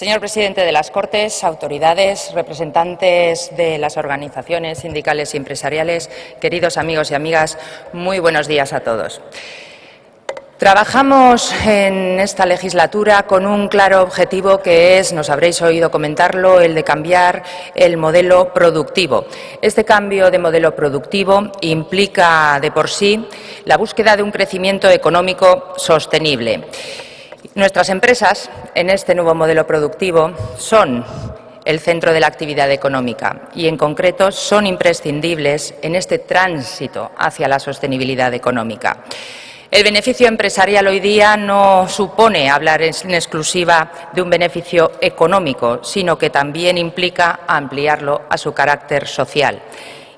Señor presidente de las Cortes, autoridades, representantes de las organizaciones sindicales y empresariales, queridos amigos y amigas, muy buenos días a todos. Trabajamos en esta legislatura con un claro objetivo que es, nos habréis oído comentarlo, el de cambiar el modelo productivo. Este cambio de modelo productivo implica de por sí la búsqueda de un crecimiento económico sostenible. Nuestras empresas, en este nuevo modelo productivo, son el centro de la actividad económica y, en concreto, son imprescindibles en este tránsito hacia la sostenibilidad económica. El beneficio empresarial hoy día no supone hablar en exclusiva de un beneficio económico, sino que también implica ampliarlo a su carácter social.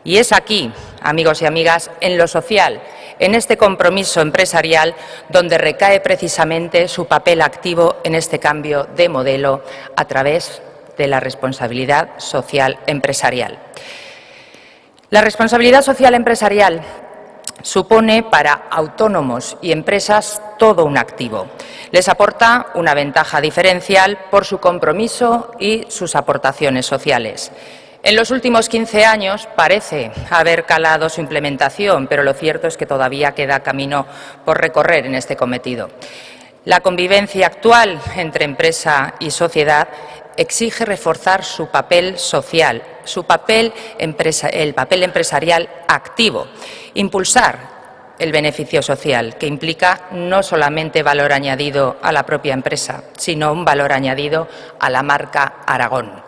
Y es aquí, amigos y amigas, en lo social, en este compromiso empresarial, donde recae precisamente su papel activo en este cambio de modelo a través de la responsabilidad social empresarial. La responsabilidad social empresarial supone para autónomos y empresas todo un activo. Les aporta una ventaja diferencial por su compromiso y sus aportaciones sociales. En los últimos 15 años parece haber calado su implementación, pero lo cierto es que todavía queda camino por recorrer en este cometido. La convivencia actual entre empresa y sociedad exige reforzar su papel social, el papel empresarial activo, impulsar el beneficio social, que implica no solamente valor añadido a la propia empresa, sino un valor añadido a la marca Aragón.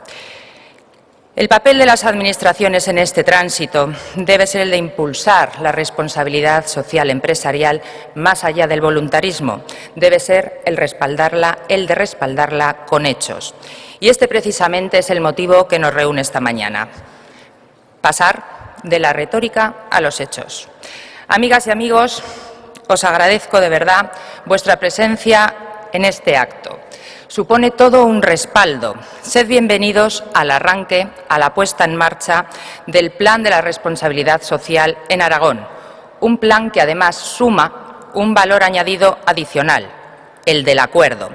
El papel de las administraciones en este tránsito debe ser el de impulsar la responsabilidad social empresarial más allá del voluntarismo. Debe ser el de respaldarla con hechos. Y este precisamente es el motivo que nos reúne esta mañana. Pasar de la retórica a los hechos. Amigas y amigos, os agradezco de verdad vuestra presencia en este acto. Supone todo un respaldo. Sed bienvenidos al arranque, a la puesta en marcha del Plan de la Responsabilidad Social en Aragón. Un plan que además suma un valor añadido adicional, el del acuerdo.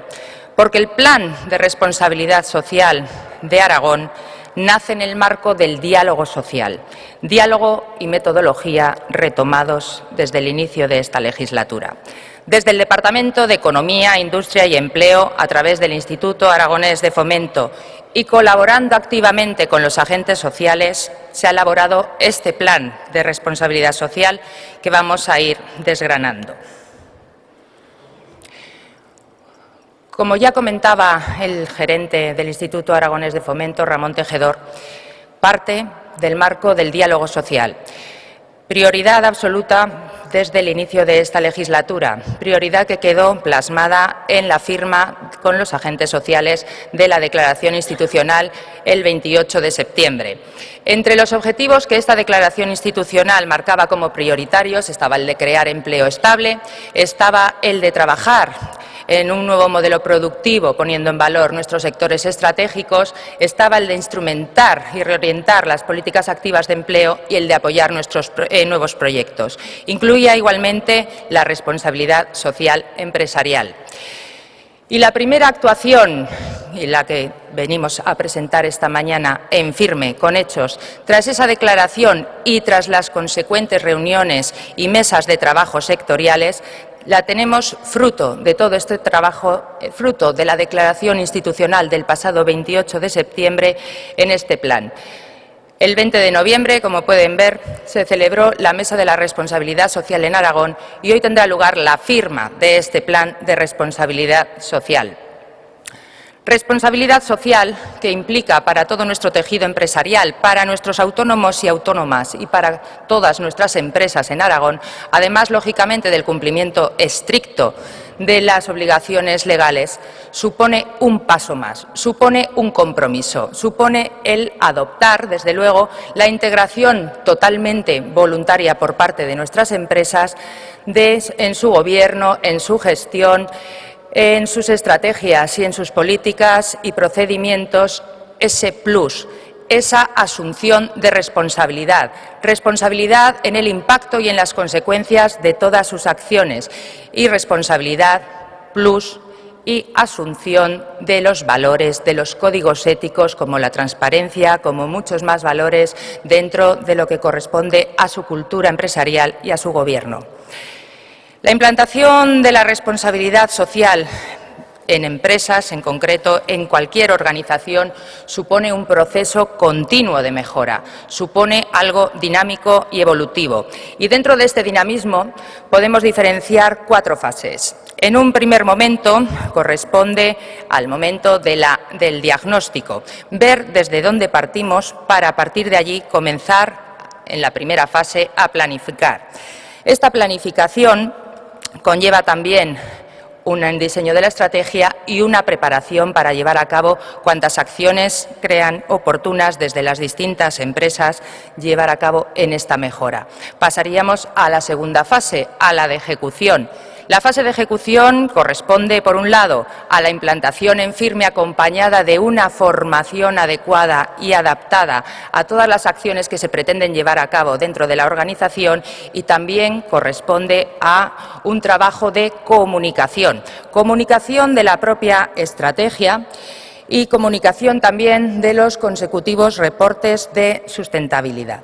Porque el Plan de Responsabilidad Social de Aragón nace en el marco del diálogo social, diálogo y metodología retomados desde el inicio de esta legislatura. Desde el Departamento de Economía, Industria y Empleo, a través del Instituto Aragonés de Fomento y colaborando activamente con los agentes sociales, se ha elaborado este plan de responsabilidad social que vamos a ir desgranando. Como ya comentaba el gerente del Instituto Aragonés de Fomento, Ramón Tejedor, parte del marco del diálogo social. Prioridad absoluta desde el inicio de esta legislatura, prioridad que quedó plasmada en la firma con los agentes sociales de la declaración institucional el 28 de septiembre. Entre los objetivos que esta declaración institucional marcaba como prioritarios estaba el de crear empleo estable, estaba el de trabajar en un nuevo modelo productivo, poniendo en valor nuestros sectores estratégicos, estaba el de instrumentar y reorientar las políticas activas de empleo y el de apoyar nuestros nuevos proyectos. Incluía igualmente la responsabilidad social empresarial. Y la primera actuación, y la que venimos a presentar esta mañana en firme, con hechos, tras esa declaración y tras las consecuentes reuniones y mesas de trabajo sectoriales, la tenemos fruto de todo este trabajo, fruto de la declaración institucional del pasado 28 de septiembre en este plan. El 20 de noviembre, como pueden ver, se celebró la Mesa de la Responsabilidad Social en Aragón y hoy tendrá lugar la firma de este plan de responsabilidad social. Responsabilidad social que implica para todo nuestro tejido empresarial, para nuestros autónomos y autónomas y para todas nuestras empresas en Aragón, además, lógicamente, del cumplimiento estricto de las obligaciones legales, supone un paso más, supone un compromiso, supone el adoptar, desde luego, la integración totalmente voluntaria por parte de nuestras empresas en su gobierno, en su gestión, en sus estrategias y en sus políticas y procedimientos, ese plus, esa asunción de responsabilidad, responsabilidad en el impacto y en las consecuencias de todas sus acciones y responsabilidad plus y asunción de los valores, de los códigos éticos como la transparencia, como muchos más valores dentro de lo que corresponde a su cultura empresarial y a su gobierno. La implantación de la responsabilidad social en empresas, en concreto en cualquier organización, supone un proceso continuo de mejora, supone algo dinámico y evolutivo. Y dentro de este dinamismo podemos diferenciar 4 fases. En un primer momento corresponde al momento del diagnóstico, ver desde dónde partimos para a partir de allí comenzar en la primera fase a planificar. Esta planificación conlleva también un diseño de la estrategia y una preparación para llevar a cabo cuantas acciones crean oportunas desde las distintas empresas llevar a cabo en esta mejora. Pasaríamos a la segunda fase, a la de ejecución. La fase de ejecución corresponde, por un lado, a la implantación en firme acompañada de una formación adecuada y adaptada a todas las acciones que se pretenden llevar a cabo dentro de la organización y también corresponde a un trabajo de comunicación de la propia estrategia y comunicación también de los consecutivos reportes de sustentabilidad.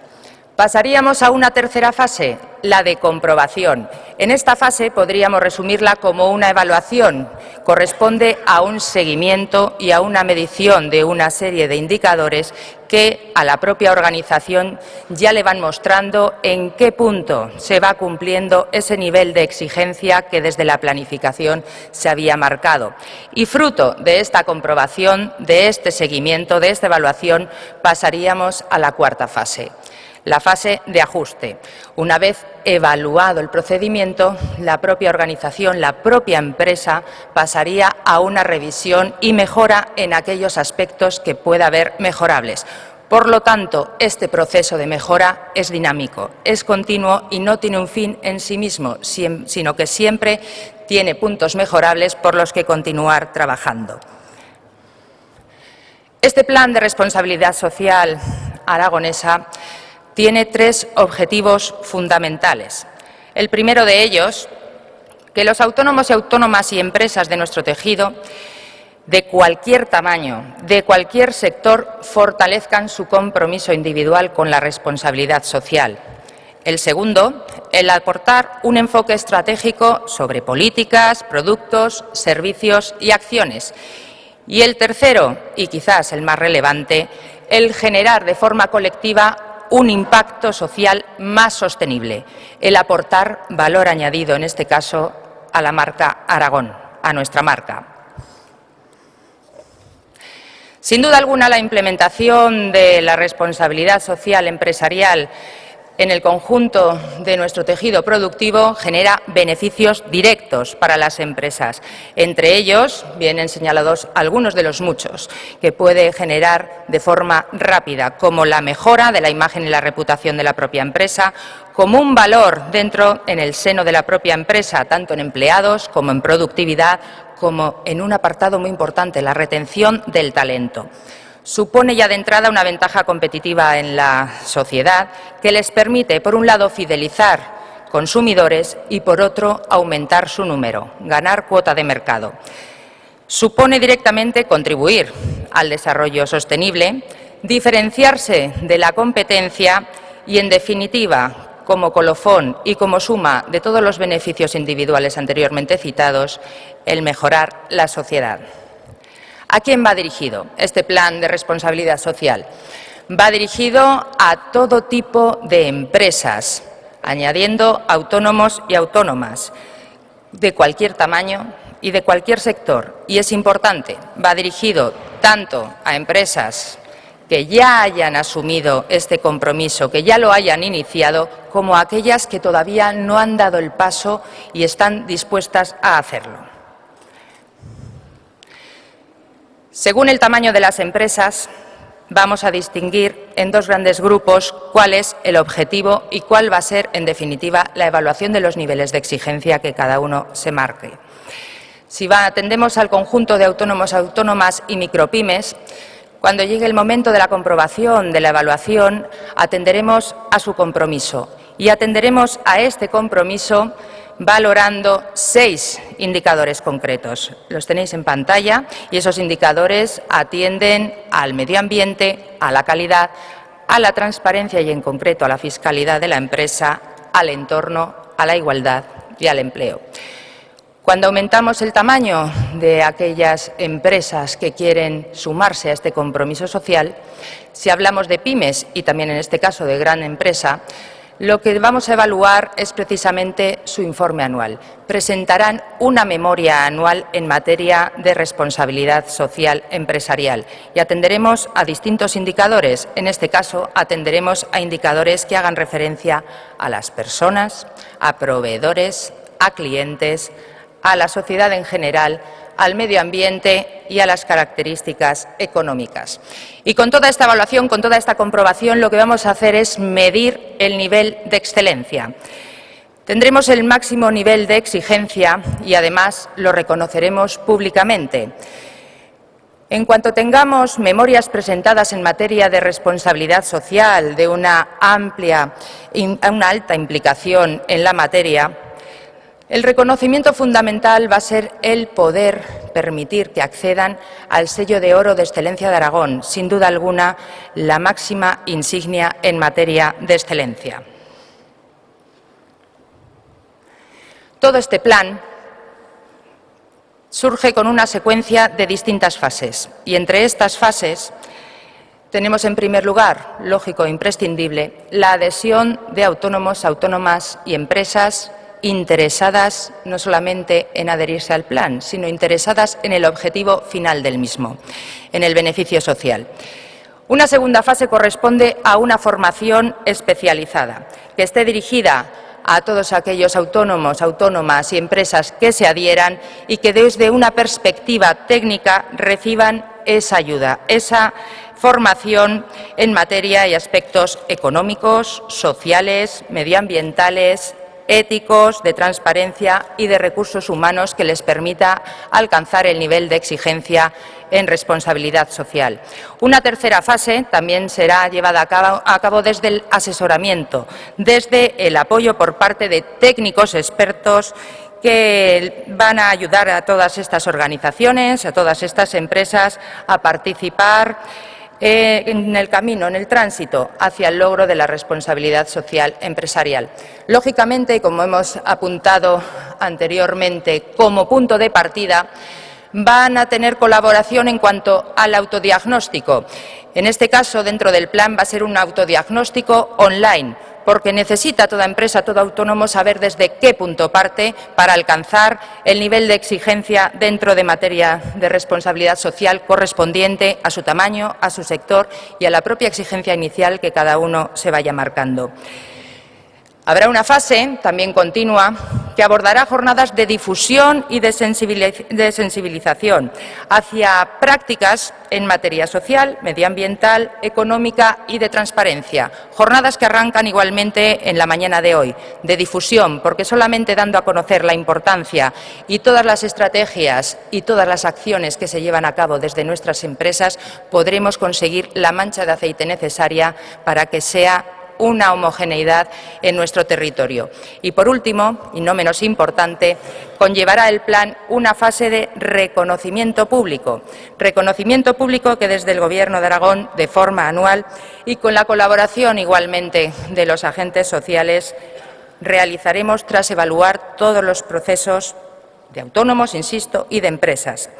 Pasaríamos a una tercera fase, la de comprobación. En esta fase podríamos resumirla como una evaluación. Corresponde a un seguimiento y a una medición de una serie de indicadores que a la propia organización ya le van mostrando en qué punto se va cumpliendo ese nivel de exigencia que desde la planificación se había marcado. Y fruto de esta comprobación, de este seguimiento, de esta evaluación, pasaríamos a la cuarta fase. La fase de ajuste. Una vez evaluado el procedimiento, la propia organización, la propia empresa pasaría a una revisión y mejora en aquellos aspectos que pueda haber mejorables. Por lo tanto, este proceso de mejora es dinámico, es continuo y no tiene un fin en sí mismo, sino que siempre tiene puntos mejorables por los que continuar trabajando. Este plan de responsabilidad social aragonesa tiene 3 objetivos fundamentales. El primero de ellos, que los autónomos y autónomas y empresas de nuestro tejido, de cualquier tamaño, de cualquier sector, fortalezcan su compromiso individual con la responsabilidad social. El segundo, el aportar un enfoque estratégico sobre políticas, productos, servicios y acciones. Y el tercero, y quizás el más relevante, el generar de forma colectiva un impacto social más sostenible, el aportar valor añadido, en este caso, a la marca Aragón, a nuestra marca. Sin duda alguna, la implementación de la responsabilidad social empresarial en el conjunto de nuestro tejido productivo genera beneficios directos para las empresas. Entre ellos vienen señalados algunos de los muchos que puede generar de forma rápida, como la mejora de la imagen y la reputación de la propia empresa, como un valor en el seno de la propia empresa, tanto en empleados como en productividad, como en un apartado muy importante, la retención del talento. Supone ya de entrada una ventaja competitiva en la sociedad que les permite, por un lado, fidelizar consumidores y, por otro, aumentar su número, ganar cuota de mercado. Supone directamente contribuir al desarrollo sostenible, diferenciarse de la competencia y, en definitiva, como colofón y como suma de todos los beneficios individuales anteriormente citados, el mejorar la sociedad. ¿A quién va dirigido este plan de responsabilidad social? Va dirigido a todo tipo de empresas, añadiendo autónomos y autónomas de cualquier tamaño y de cualquier sector. Y es importante, va dirigido tanto a empresas que ya hayan asumido este compromiso, que ya lo hayan iniciado, como a aquellas que todavía no han dado el paso y están dispuestas a hacerlo. Según el tamaño de las empresas, vamos a distinguir en 2 grandes grupos cuál es el objetivo y cuál va a ser, en definitiva, la evaluación de los niveles de exigencia que cada uno se marque. Si atendemos al conjunto de autónomos, autónomas y micropymes, cuando llegue el momento de la comprobación, de la evaluación, atenderemos a su compromiso y atenderemos a este compromiso valorando 6 indicadores concretos. Los tenéis en pantalla y esos indicadores atienden al medio ambiente, a la calidad, a la transparencia y, en concreto, a la fiscalidad de la empresa, al entorno, a la igualdad y al empleo. Cuando aumentamos el tamaño de aquellas empresas que quieren sumarse a este compromiso social, si hablamos de pymes y también en este caso de gran empresa, lo que vamos a evaluar es precisamente su informe anual. Presentarán una memoria anual en materia de responsabilidad social empresarial y atenderemos a distintos indicadores. En este caso, atenderemos a indicadores que hagan referencia a las personas, a proveedores, a clientes, a la sociedad en general, al medio ambiente y a las características económicas. Y con toda esta evaluación, con toda esta comprobación, lo que vamos a hacer es medir el nivel de excelencia. Tendremos el máximo nivel de exigencia y, además, lo reconoceremos públicamente. En cuanto tengamos memorias presentadas en materia de responsabilidad social de una alta implicación en la materia, el reconocimiento fundamental va a ser el poder permitir que accedan al sello de oro de excelencia de Aragón, sin duda alguna la máxima insignia en materia de excelencia. Todo este plan surge con una secuencia de distintas fases y entre estas fases tenemos, en primer lugar, lógico e imprescindible, la adhesión de autónomos, autónomas y empresas interesadas no solamente en adherirse al plan, sino interesadas en el objetivo final del mismo, en el beneficio social. Una segunda fase corresponde a una formación especializada, que esté dirigida a todos aquellos autónomos, autónomas y empresas que se adhieran y que desde una perspectiva técnica reciban esa ayuda, esa formación en materia y aspectos económicos, sociales, medioambientales, éticos, de transparencia y de recursos humanos que les permita alcanzar el nivel de exigencia en responsabilidad social. Una tercera fase también será llevada a cabo desde el asesoramiento, desde el apoyo por parte de técnicos expertos que van a ayudar a todas estas organizaciones, a todas estas empresas a participar en el camino, en el tránsito hacia el logro de la responsabilidad social empresarial. Lógicamente, como hemos apuntado anteriormente, como punto de partida, van a tener colaboración en cuanto al autodiagnóstico. En este caso, dentro del plan, va a ser un autodiagnóstico online, porque necesita toda empresa, todo autónomo, saber desde qué punto parte para alcanzar el nivel de exigencia dentro de materia de responsabilidad social correspondiente a su tamaño, a su sector y a la propia exigencia inicial que cada uno se vaya marcando. Habrá una fase, también continua, que abordará jornadas de difusión y de sensibilización hacia prácticas en materia social, medioambiental, económica y de transparencia. Jornadas que arrancan igualmente en la mañana de hoy, de difusión, porque solamente dando a conocer la importancia y todas las estrategias y todas las acciones que se llevan a cabo desde nuestras empresas podremos conseguir la mancha de aceite necesaria para que sea una homogeneidad en nuestro territorio. Y, por último, y no menos importante, conllevará el plan una fase de reconocimiento público que desde el Gobierno de Aragón, de forma anual y con la colaboración igualmente de los agentes sociales, realizaremos tras evaluar todos los procesos de autónomos, insisto, y de empresas.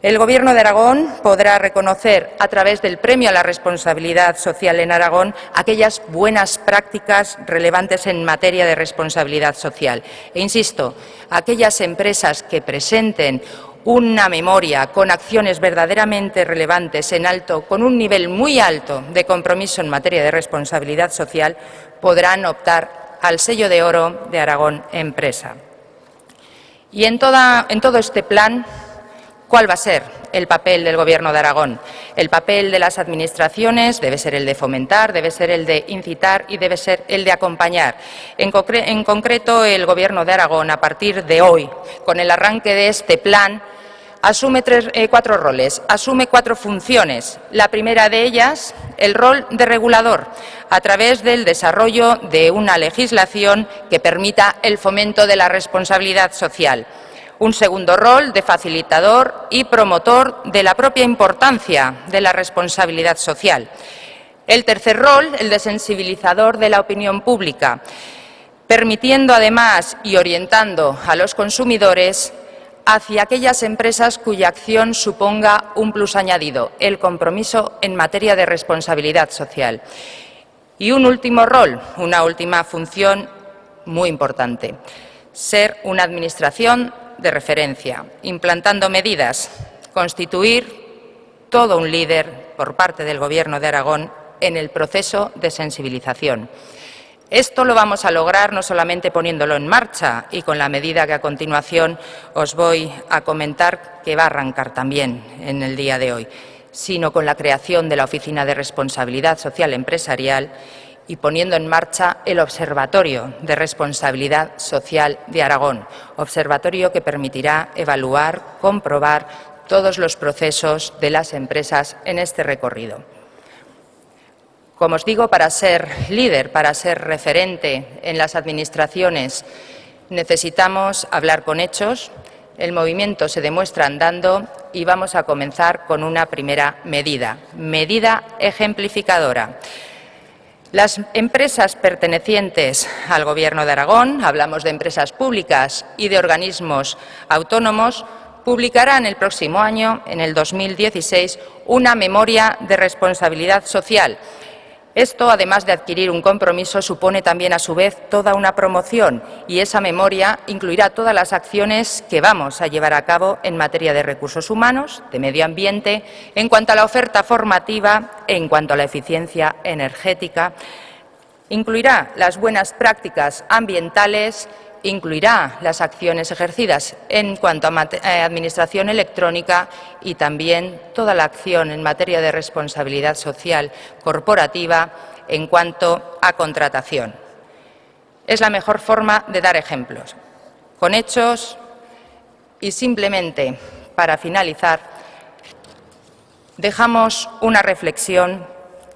El Gobierno de Aragón podrá reconocer, a través del Premio a la Responsabilidad Social en Aragón, aquellas buenas prácticas relevantes en materia de responsabilidad social. E insisto, aquellas empresas que presenten una memoria con acciones verdaderamente relevantes en alto, con un nivel muy alto de compromiso en materia de responsabilidad social, podrán optar al sello de oro de Aragón Empresa. Y en todo este plan, ¿cuál va a ser el papel del Gobierno de Aragón? El papel de las administraciones debe ser el de fomentar, debe ser el de incitar y debe ser el de acompañar. En concreto, el Gobierno de Aragón, a partir de hoy, con el arranque de este plan, asume cuatro roles, asume cuatro funciones. La primera de ellas, el rol de regulador, a través del desarrollo de una legislación que permita el fomento de la responsabilidad social. Un segundo rol de facilitador y promotor de la propia importancia de la responsabilidad social. El tercer rol, el de sensibilizador de la opinión pública, permitiendo además y orientando a los consumidores hacia aquellas empresas cuya acción suponga un plus añadido, el compromiso en materia de responsabilidad social. Y un último rol, una última función muy importante, ser una administración de referencia, implantando medidas, constituir todo un líder por parte del Gobierno de Aragón en el proceso de sensibilización. Esto lo vamos a lograr no solamente poniéndolo en marcha y con la medida que a continuación os voy a comentar, que va a arrancar también en el día de hoy, sino con la creación de la Oficina de Responsabilidad Social Empresarial y poniendo en marcha el Observatorio de Responsabilidad Social de Aragón, observatorio que permitirá evaluar, comprobar todos los procesos de las empresas en este recorrido. Como os digo, para ser líder, para ser referente en las administraciones, necesitamos hablar con hechos. El movimiento se demuestra andando y vamos a comenzar con una primera medida ejemplificadora. Las empresas pertenecientes al Gobierno de Aragón, hablamos de empresas públicas y de organismos autónomos, publicarán el próximo año, en el 2016, una memoria de responsabilidad social. Esto, además de adquirir un compromiso, supone también, a su vez, toda una promoción, y esa memoria incluirá todas las acciones que vamos a llevar a cabo en materia de recursos humanos, de medio ambiente, en cuanto a la oferta formativa, en cuanto a la eficiencia energética. Incluirá las buenas prácticas ambientales, incluirá las acciones ejercidas en cuanto a administración electrónica y también toda la acción en materia de responsabilidad social corporativa en cuanto a contratación. Es la mejor forma de dar ejemplos, con hechos, y simplemente, para finalizar, dejamos una reflexión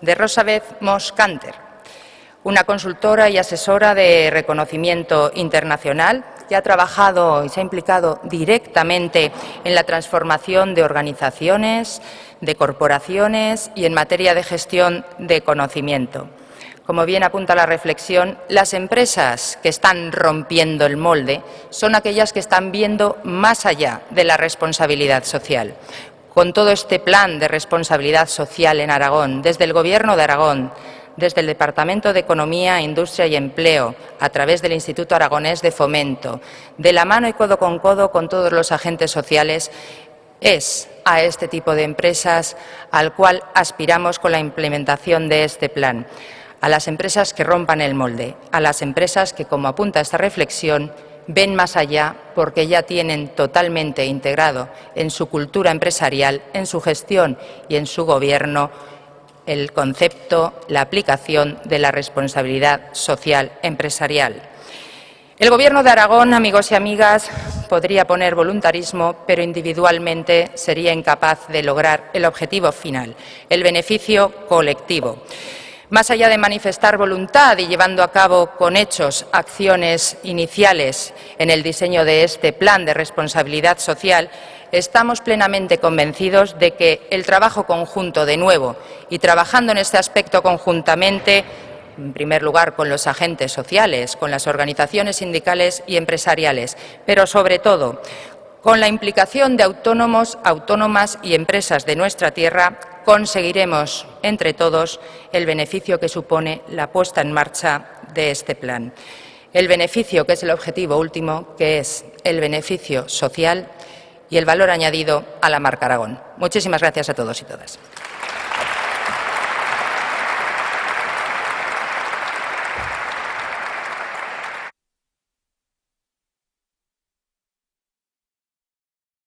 de Rosabeth Moss-Kanter, una consultora y asesora de reconocimiento internacional que ha trabajado y se ha implicado directamente en la transformación de organizaciones, de corporaciones y en materia de gestión de conocimiento. Como bien apunta la reflexión, las empresas que están rompiendo el molde son aquellas que están viendo más allá de la responsabilidad social. Con todo este plan de responsabilidad social en Aragón, desde el Gobierno de Aragón, desde el Departamento de Economía, Industria y Empleo, a través del Instituto Aragonés de Fomento, de la mano y codo con todos los agentes sociales, es a este tipo de empresas al cual aspiramos con la implementación de este plan. A las empresas que rompan el molde, a las empresas que, como apunta esta reflexión, ven más allá porque ya tienen totalmente integrado en su cultura empresarial, en su gestión y en su gobierno el concepto, la aplicación de la responsabilidad social empresarial. El Gobierno de Aragón, amigos y amigas, podría poner voluntarismo, pero individualmente sería incapaz de lograr el objetivo final, el beneficio colectivo. Más allá de manifestar voluntad y llevando a cabo con hechos acciones iniciales en el diseño de este plan de responsabilidad social, estamos plenamente convencidos de que el trabajo conjunto, de nuevo, y trabajando en este aspecto conjuntamente, en primer lugar con los agentes sociales, con las organizaciones sindicales y empresariales, pero sobre todo con la implicación de autónomos, autónomas y empresas de nuestra tierra, conseguiremos entre todos el beneficio que supone la puesta en marcha de este plan. El beneficio que es el objetivo último, que es el beneficio social y el valor añadido a la marca Aragón. Muchísimas gracias a todos y todas.